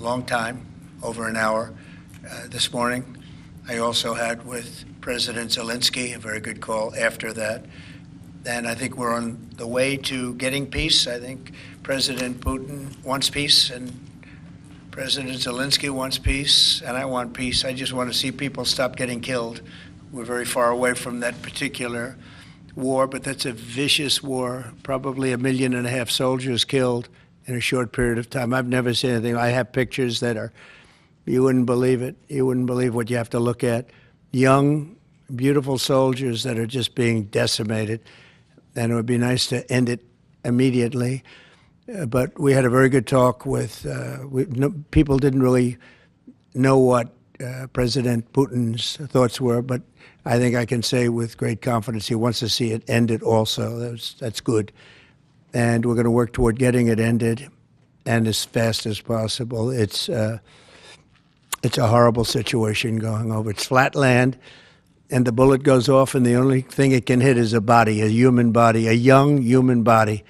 long time, over an hour this morning. I also had with President Zelenskyy a very good call after that. And I think we're on the way to getting peace. I think President Putin wants peace, and President Zelenskyy wants peace, and I want peace. I just want to see people stop getting killed. We're very far away from that particular war, but that's a vicious war. Probably 1.5 million soldiers killed in a short period of time. I've never seen anything. I have pictures that are, you wouldn't believe it. You wouldn't believe what you have to look at. Young, beautiful soldiers that are just being decimated. And it would be nice to end it immediately. But we had a very good talk with, people didn't really know what President Putin's thoughts were, but I think I can say with great confidence he wants to see it ended also. That's good. And we're going to work toward getting it ended, and as fast as possible. It's a horrible situation going over. It's flat land, and the bullet goes off, and the only thing it can hit is a body, a human body, a young human body.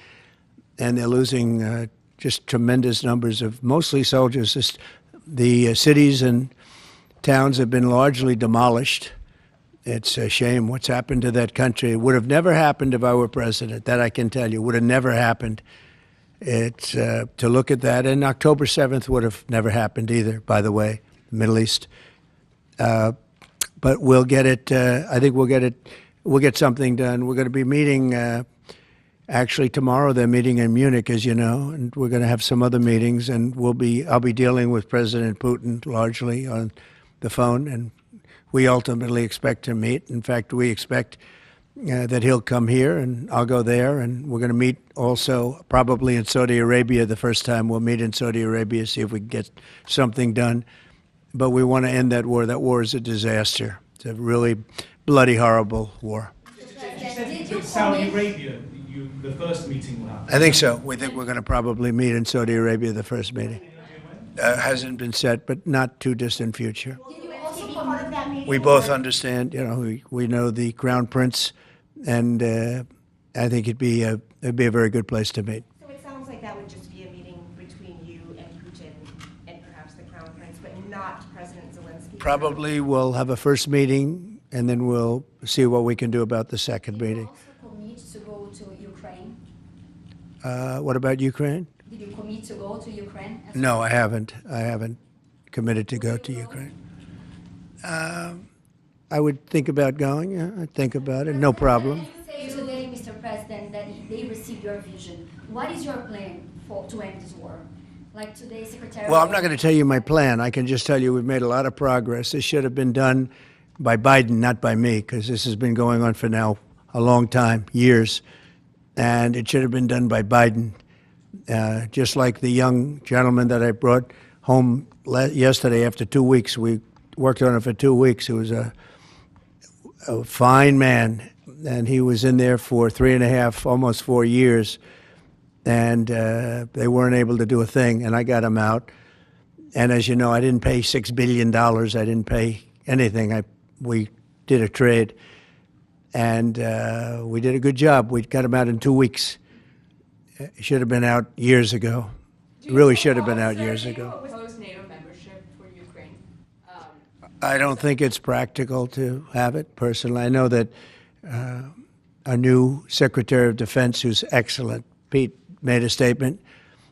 And they're losing just tremendous numbers of mostly soldiers. The cities and towns have been largely demolished. It's a shame what's happened to that country. It would have never happened if I were president. That I can tell you. Would have never happened. It's to look at that. And October 7th would have never happened either, by the way, the Middle East. But we'll get it. I think we'll get it. We'll get something done. We're going to be meeting. Actually, tomorrow they're meeting in Munich, as you know, and we're going to have some other meetings. And I'll be dealing with President Putin largely on the phone, and we ultimately expect to meet. In fact, we expect that he'll come here, and I'll go there, and we're going to meet also probably in Saudi Arabia. The first time we'll meet in Saudi Arabia, see if we can get something done. But we want to end that war. That war is a disaster. It's a really bloody, horrible war. Saudi Arabia, the first meeting will happen? I think so. We think we're going to probably meet in Saudi Arabia, the first meeting. Hasn't been set, but not too distant future. We both understand, we know the Crown Prince, and I think it'd be a very good place to meet. So it sounds like that would just be a meeting between you and Putin and perhaps the Crown Prince, but not President Zelenskyy? Probably we'll have a first meeting, and then we'll see what we can do about the second meeting. Did you also commit to go to Ukraine? What about Ukraine? Did you commit to go to Ukraine? No, I haven't. I haven't committed to go to Ukraine. I would think about going. Yeah, I'd think about it. No problem. You say today, Mr. President, that they received your vision. What is your plan to end this war? Like today, Secretary. Well, I'm not going to tell you my plan. I can just tell you we've made a lot of progress. This should have been done by Biden, not by me, because this has been going on for now a long time, years, and it should have been done by Biden. Just like the young gentleman that I brought home yesterday after 2 weeks. We worked on it for 2 weeks. He was a fine man, and he was in there for 3.5, almost 4 years, and they weren't able to do a thing, and I got him out. And as you know, I didn't pay $6 billion. I didn't pay anything. We did a trade, and we did a good job. We got him out in 2 weeks. It should have been out years ago. It really should have been out years ago. NATO membership for Ukraine? I don't think it's practical to have it, personally. I know that our new Secretary of Defense, who's excellent, Pete, made a statement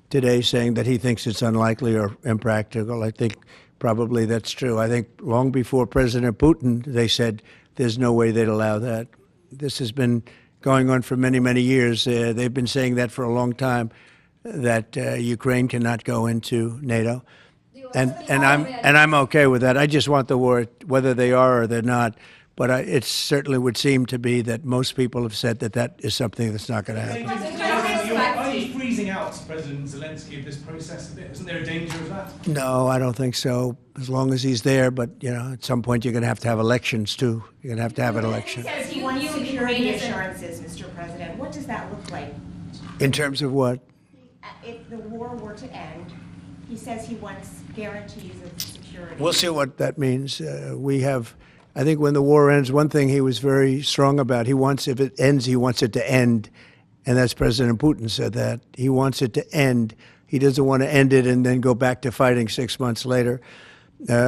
today saying that he thinks it's unlikely or impractical. I think probably that's true. I think long before President Putin, they said there's no way they'd allow that. This has been going on for many, many years. They've been saying that for a long time, that Ukraine cannot go into NATO. And I'm okay with that. I just want the war, whether they are or they're not. But it certainly would seem to be that most people have said that that is something that's not going to happen. Are you freezing out President Zelenskyy of this process a bit? Isn't there a danger of that? No, I don't think so, as long as he's there. But, at some point you're going to have elections, too. You're going to have an election. He says he wants security assurances, Mr. President. What does that look like? In terms of what? If the war were to end, he says he wants guarantees of security. We'll see what that means. I think when the war ends, one thing he was very strong about, if it ends, he wants it to end. And that's President Putin said that. He wants it to end He doesn't want to end it and then go back to fighting 6 months later.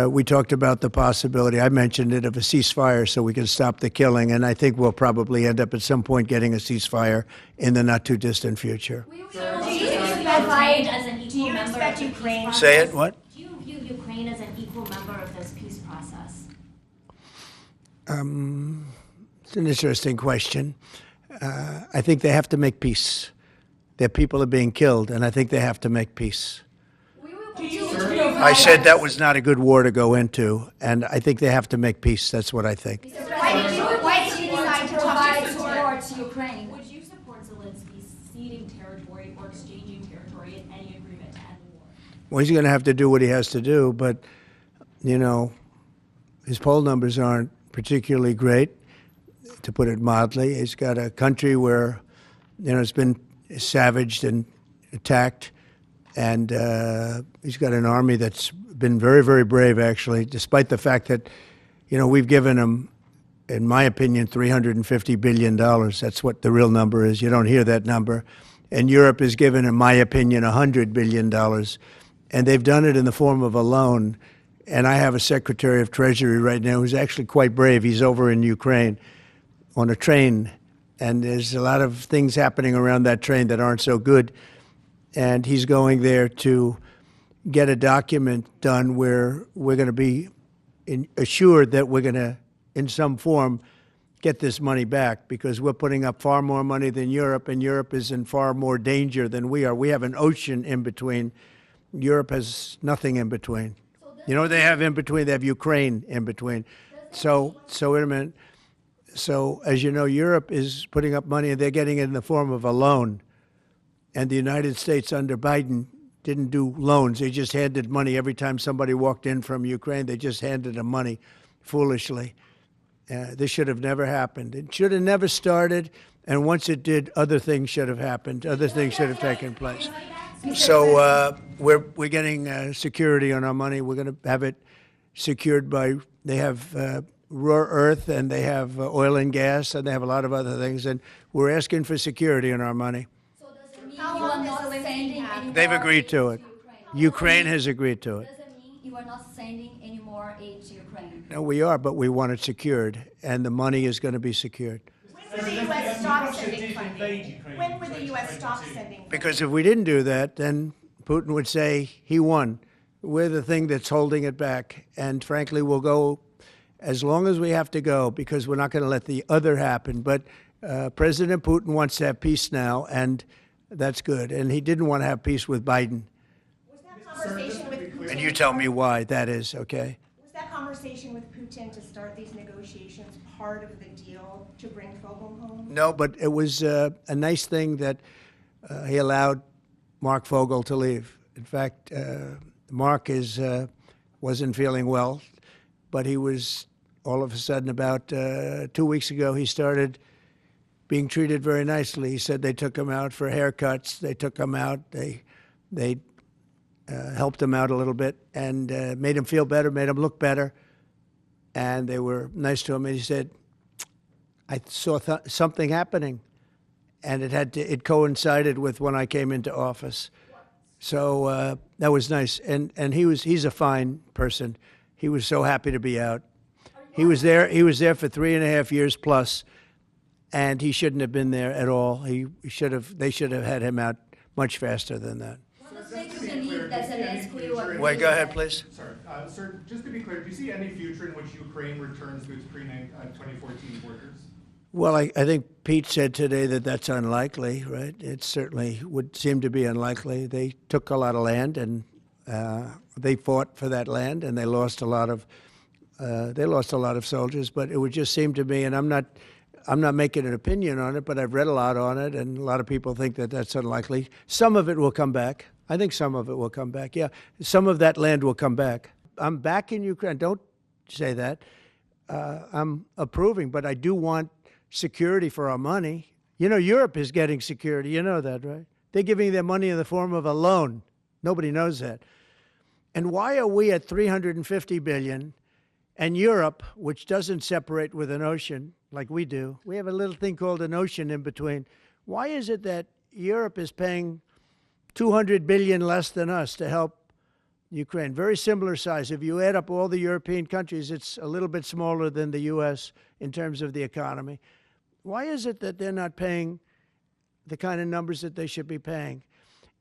We talked about the possibility, I mentioned it, of a ceasefire so we can stop the killing, and I think we'll probably end up at some point getting a ceasefire in the not-too-distant future. Do you provide as an equal member expect of the Ukraine- peace Say process? it, what? Do you view Ukraine as an equal member of this peace process? It's an interesting question. I think they have to make peace. Their people are being killed, and I think they have to make peace. We will continue to provide I said that was not a good war to go into, and I think they have to make peace. That's what I think. Why did you decide to provide talk to support to Ukraine? Would you support Zelensky ceding territory or exchanging territory in any agreement to end the war? Well, he's going to have to do what he has to do, but, you know, his poll numbers aren't particularly great, to put it mildly. He's got a country where, you know, it's been savaged and attacked, and he's got an army that's been very, very brave, actually, despite the fact that, you know, we've given him, in my opinion, $350 billion. That's what the real number is. You don't hear that number. And Europe has given, in my opinion, $100 billion. And they've done it in the form of a loan. And I have a Secretary of Treasury right now who's actually quite brave. He's over in Ukraine on a train. And there's a lot of things happening around that train that aren't so good. And he's going there to get a document done where we're going to be assured that we're going to, in some form, get this money back, because we're putting up far more money than Europe, and Europe is in far more danger than we are. We have an ocean in between. Europe has nothing in between. You know what they have in between? They have Ukraine in between. So wait a minute. So, as you know, Europe is putting up money, and they're getting it in the form of a loan. And the United States under Biden didn't do loans. They just handed money every time somebody walked in from Ukraine. They just handed them money foolishly. This should have never happened. It should have never started. And once it did, other things should have happened. Other things should have taken place. So we're getting security on our money. We're going to have it secured by, they have rare earth, and they have oil and gas, and they have a lot of other things. And we're asking for security on our money. So does it mean you are not sending any more They've agreed to it. Ukraine has agreed to it. Does it mean you are not sending any more aid to Ukraine? No, we are, but we want it secured, and the money is going to be secured. When would the U.S. stop sending funding? When would the U.S. stop sending funding? Because if we didn't do that, then Putin would say he won. We're the thing that's holding it back. And frankly, we'll go as long as we have to go, because we're not going to let the other happen. But President Putin wants to have peace now, and that's good. And he didn't want to have peace with Biden. Was that conversation with Putin? And you tell me why that is, okay? Was that conversation with Putin to start these negotiations part of the deal to bring Fogel home? No, but it was a nice thing that he allowed Mark Fogel to leave. In fact, Mark wasn't feeling well, but he was, all of a sudden, about 2 weeks ago, he started being treated very nicely. He said they took him out for haircuts. They took him out. They helped him out a little bit and made him feel better, made him look better. And they were nice to him. And he said, I saw something happening. And it coincided with when I came into office. So that was nice. And he's a fine person. He was so happy to be out. He was there for 3.5 years plus, and he shouldn't have been there at all. They should have had him out much faster than that. Wait, go ahead, please. Sorry, sir, just to be clear, do you see any future in which Ukraine returns to its pre-2014 borders? Well, I think Pete said today that that's unlikely, right? It certainly would seem to be unlikely. They took a lot of land, and they fought for that land, and they lost a lot of soldiers. But it would just seem to me, and I'm not making an opinion on it, but I've read a lot on it, and a lot of people think that that's unlikely. Some of it will come back. I think some of it will come back. Yeah, some of that land will come back. I'm back in Ukraine. Don't say that. I'm approving, but I do want security for our money. You know, Europe is getting security. You know that, right? They're giving their money in the form of a loan. Nobody knows that. And why are we at $350 billion, and Europe, which doesn't separate with an ocean like we do, we have a little thing called an ocean in between. Why is it that Europe is paying 200 billion less than us to help Ukraine. Very similar size. If you add up all the European countries, it's a little bit smaller than the U.S. in terms of the economy. Why is it that they're not paying the kind of numbers that they should be paying?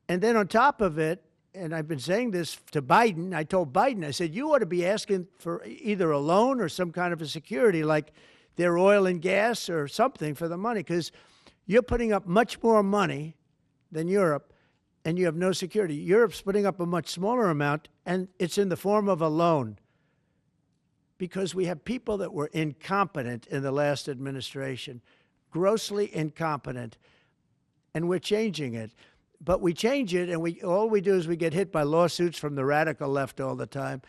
And then on top of it, and I've been saying this to Biden, I told Biden, I said, you ought to be asking for either a loan or some kind of a security, like their oil and gas or something for the money, because you're putting up much more money than Europe, and you have no security. Europe's putting up a much smaller amount, and it's in the form of a loan, because we have people that were incompetent in the last administration, grossly incompetent, and we're changing it. But we change it, and all we do is we get hit by lawsuits from the radical left all the time.